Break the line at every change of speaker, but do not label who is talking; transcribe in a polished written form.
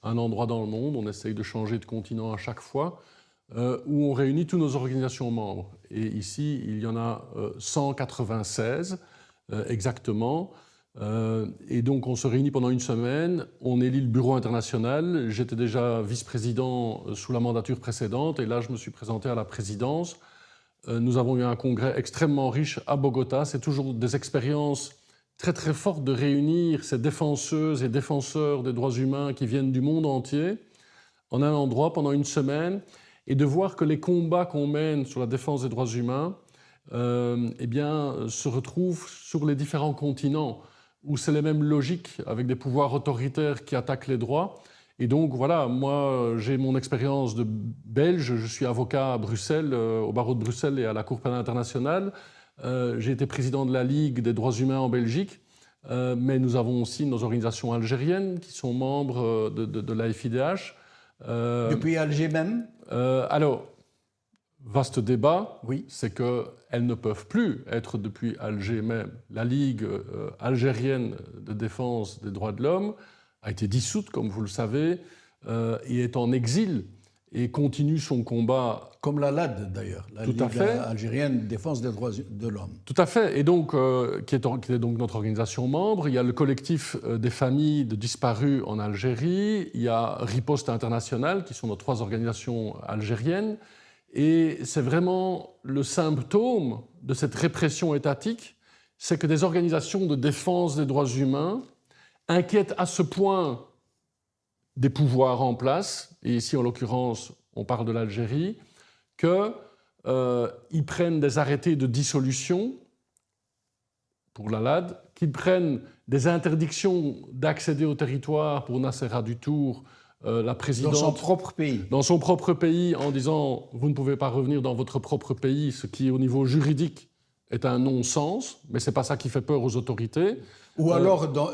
un endroit dans le monde, on essaye de changer de continent à chaque fois, où on réunit toutes nos organisations membres. Et ici, il y en a 196 exactement. Et donc, on se réunit pendant une semaine, on élit le bureau international. J'étais déjà vice-président sous la mandature précédente, et là, je me suis présenté à la présidence. Nous avons eu un congrès extrêmement riche à Bogota. C'est toujours des expériences très très fortes de réunir ces défenseuses et défenseurs des droits humains qui viennent du monde entier en un endroit pendant une semaine, et de voir que les combats qu'on mène sur la défense des droits humains eh bien, se retrouvent sur les différents continents, où c'est les mêmes logiques avec des pouvoirs autoritaires qui attaquent les droits. Et donc voilà, moi j'ai mon expérience de belge, je suis avocat à Bruxelles, au barreau de Bruxelles et à la Cour pénale internationale. J'ai été président de la Ligue des droits humains en Belgique, mais nous avons aussi nos organisations algériennes qui sont membres de la FIDH.
Depuis Alger même?
Alors, vaste débat,
oui.
C'est qu'elles ne peuvent plus être depuis Alger même. La Ligue algérienne de défense des droits de l'homme a été dissoute, comme vous le savez, et est en exil et continue son combat.
Comme la LAD d'ailleurs, la Ligue algérienne de défense des droits de l'homme.
Tout à fait, et donc, qui est donc notre organisation membre. Il y a le collectif des familles de disparus en Algérie, il y a Riposte Internationale, qui sont nos 3 organisations algériennes. Et c'est vraiment le symptôme de cette répression étatique, c'est que des organisations de défense des droits humains inquiètent à ce point des pouvoirs en place, et ici en l'occurrence on parle de l'Algérie, qu'ils prennent des arrêtés de dissolution pour la LAD, qu'ils prennent des interdictions d'accéder au territoire pour Nacera du Tour, la présidente,
dans son propre pays.
Dans son propre pays, en disant « vous ne pouvez pas revenir dans votre propre pays », ce qui, au niveau juridique, est un non-sens, mais ce n'est pas ça qui fait peur aux autorités.
Ou alors,